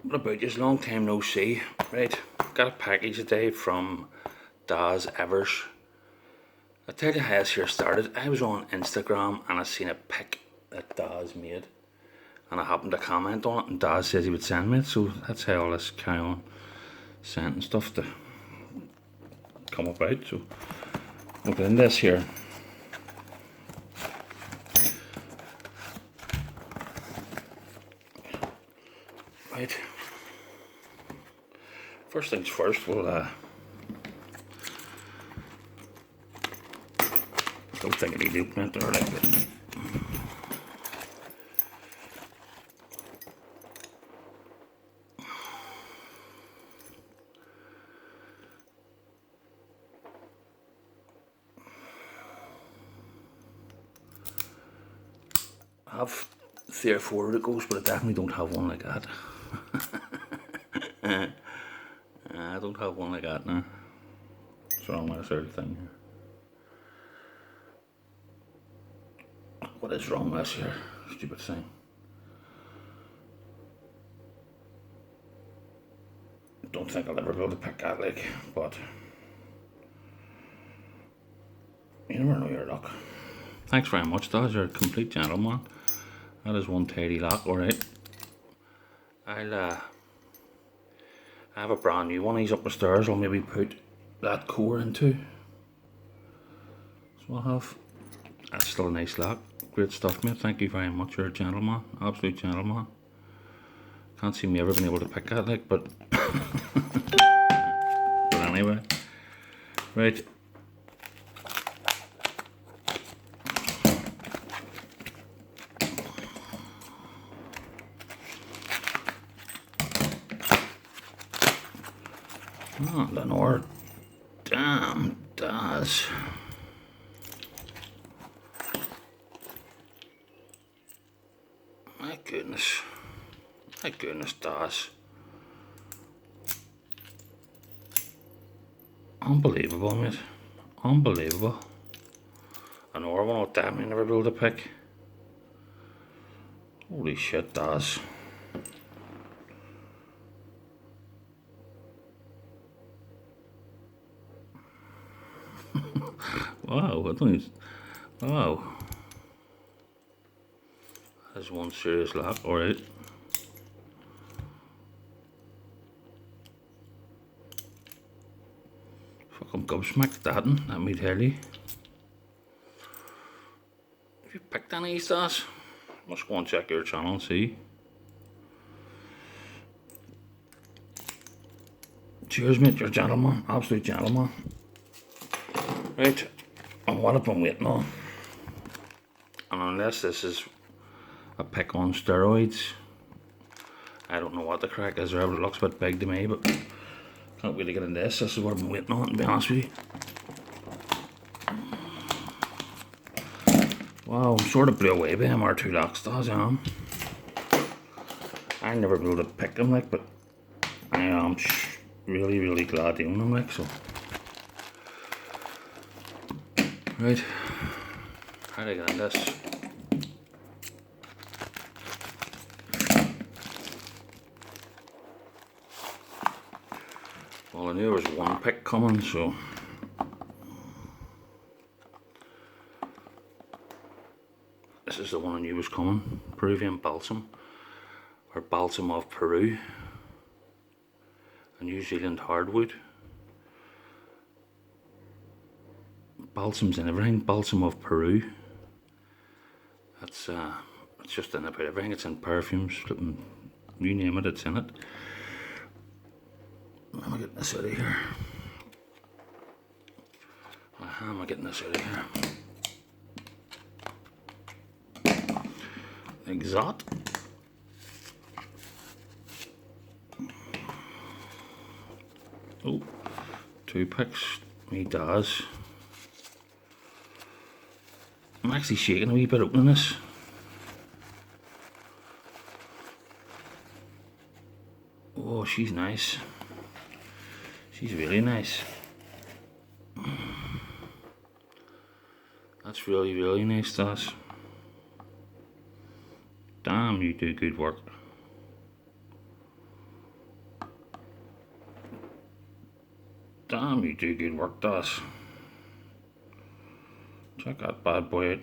What about you? Long time no see. Right, got a package today from Daz Evers. I'll tell you how this here started. I was on Instagram and I seen a pic that Daz made, and I happened to comment on it, and Daz says he would send me it, so that's how all this carry on sending stuff to come about. So look in this here. Right. First things first, we'll don't think it'll be open it or like that. I have 3 or 4 of those, but I definitely don't have one like that. I don't have one like that now. What's wrong with this other thing here? What is wrong with this here? Stupid thing. Don't think I'll ever be able to pick that, like, but you never know your luck. Thanks very much, Daz. You're a complete gentleman. That is one tidy lock, alright. I have a brand new one. He's up the stairs. I'll maybe put that core into. So I'll have. That's still a nice lock. Great stuff, mate. Thank you very much. You're a gentleman. Absolute gentleman. Can't see me ever been able to pick that, like, but. But anyway. Right. Oh, Lenore. Damn, Daz. My goodness. My goodness, Daz. Unbelievable, mate. Unbelievable. Another one I'll definitely never be able to pick. Holy shit, Daz. Wow, I don't even, wow. That's one serious lap, alright. Fucking gobsmacked that one, let me tell you. Have you picked any of these, Daz? Must go and check your channel and see. Cheers, mate, you're a gentleman, absolute gentleman. Right, and what I've been waiting on. And unless this is a pick on steroids, I don't know what the crack is there, but it looks a bit big to me, but can't wait to get in this. This is what I've been waiting on, to be honest with you. Wow, I'm sort of blew away by him, our 2 locks, Daz, I am. I never been able to pick them, like, but I am really, really glad to own them, like, so. Right, how do I get in this? Well, I knew there was one pick coming, so. This is the one I knew was coming. Peruvian balsam, or balsam of Peru. A New Zealand hardwood. Balsams and everything. Balsam of Peru. That's it's just in about everything. It's in perfumes, flipping, you name it, it's in it. How am I getting this out of here? How am I getting this out of here? Exot. Oh, 2 picks. Me Daz. I'm actually shaking a wee bit opening this. Oh, she's nice. She's really nice. That's really, really nice, Daz. Damn, you do good work. Damn, you do good work, Daz. Check that bad boy out.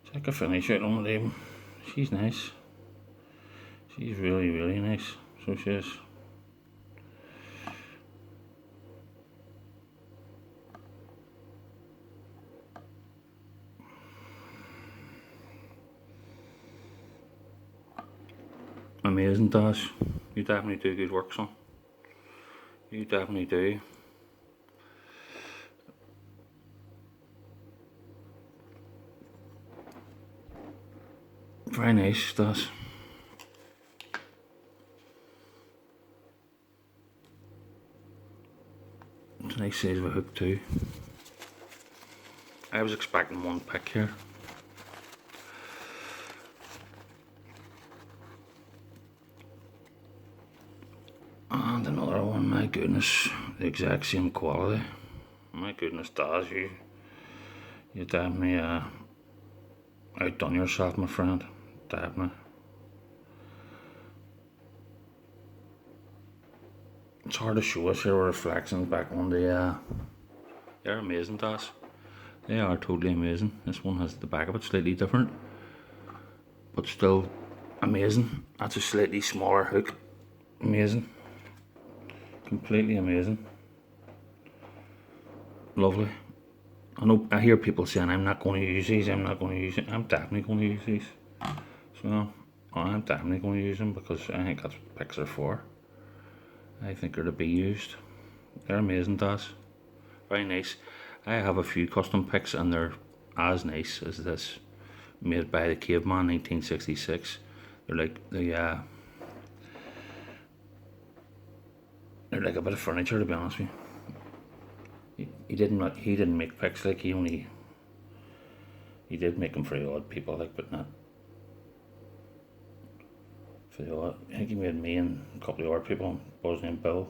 Check a finish out on the She's nice. She's really, really nice. So she is. Amazing, Daz. You definitely do good work, son. You definitely do. Very nice, Daz. It's a nice size of a hook too. I was expecting one pick here. And another one, my goodness, the exact same quality. My goodness, Daz, you definitely outdone yourself, my friend. Definitely. It's hard to show us here with reflections back on the they're amazing, Daz. They are totally amazing. This one has the back of it slightly different, but still amazing. That's a slightly smaller hook. Amazing. Completely amazing. Lovely. I know I hear people saying I'm not going to use these, I'm not going to use it. I'm definitely going to use these. So I'm definitely going to use them because I think that's what picks are for. I think they're to be used. They're amazing, Daz. Very nice. I have a few custom picks and they're as nice as this, made by the Caveman 1966. They're like they're like a bit of furniture, to be honest with you. He didn't make picks, like he did make them for the odd people, like, but not for the odd. I think he made me and a couple of other people, Buzz named Bill.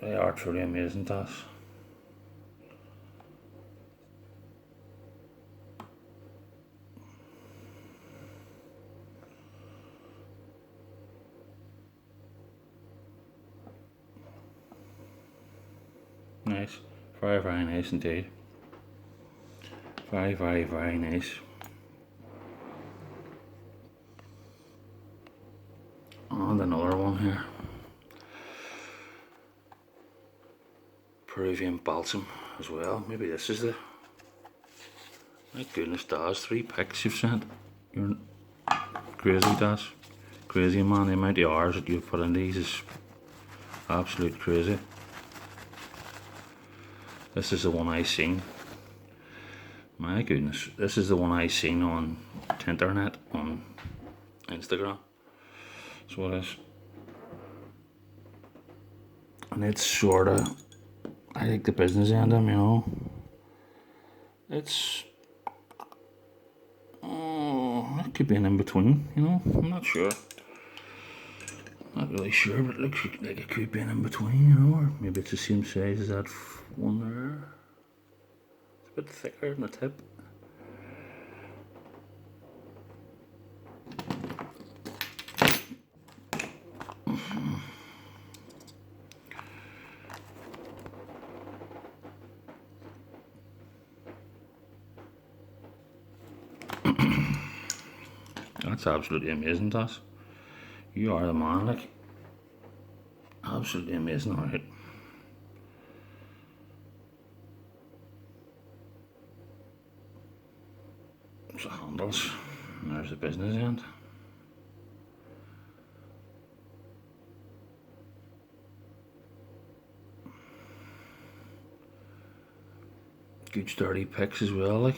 They are truly amazing, Daz. Nice. Very, very nice indeed. Very, very, very nice. And another one here. Peruvian balsam as well. Maybe this is the... My goodness, Daz, 3 picks you've sent. You're crazy, Daz. Crazy, man. The amount of hours that you've put in these is absolute crazy. This is the one I seen. My goodness, this is the one I seen on Tinternet on Instagram. That's what it is. And it's sorta, I like the business end of them, you know. It's it could be an in between, you know. I'm not sure. Not really sure, but it looks like it could be an in between, you know, or maybe it's the same size as that one there. It's a bit thicker than the tip. That's absolutely amazing, Daz. You are the man, like. Absolutely amazing, alright. There's the handles, and there's the business end. Good sturdy picks as well, like.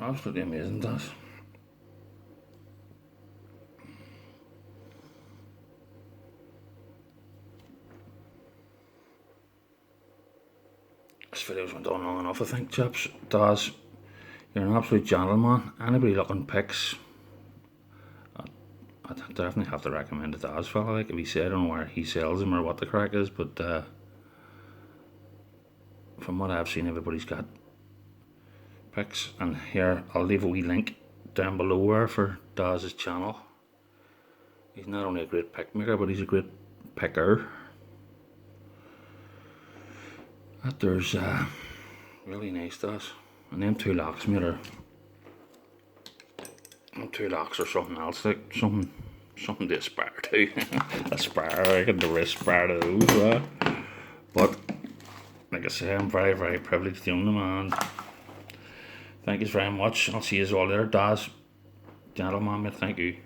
Absolutely amazing, Daz. This video's went on long enough, I think, chaps. Daz, you're an absolute gentleman. Anybody looking picks, I'd definitely have to recommend the Daz fella. Like, if he said, I don't know where he sells them or what the crack is, but from what I've seen, everybody's got picks. And here, I'll leave a wee link down below there for Daz's channel. He's not only a great pick maker, but he's a great picker. That there's really nice does. And them two locks made her. Them two locks are something else, like something to aspire to. Aspire, I can to aspire to those, but like I say, I'm very, very privileged to own them, and thank you very much. I'll see you all later, Daz. Gentleman, mate, thank you.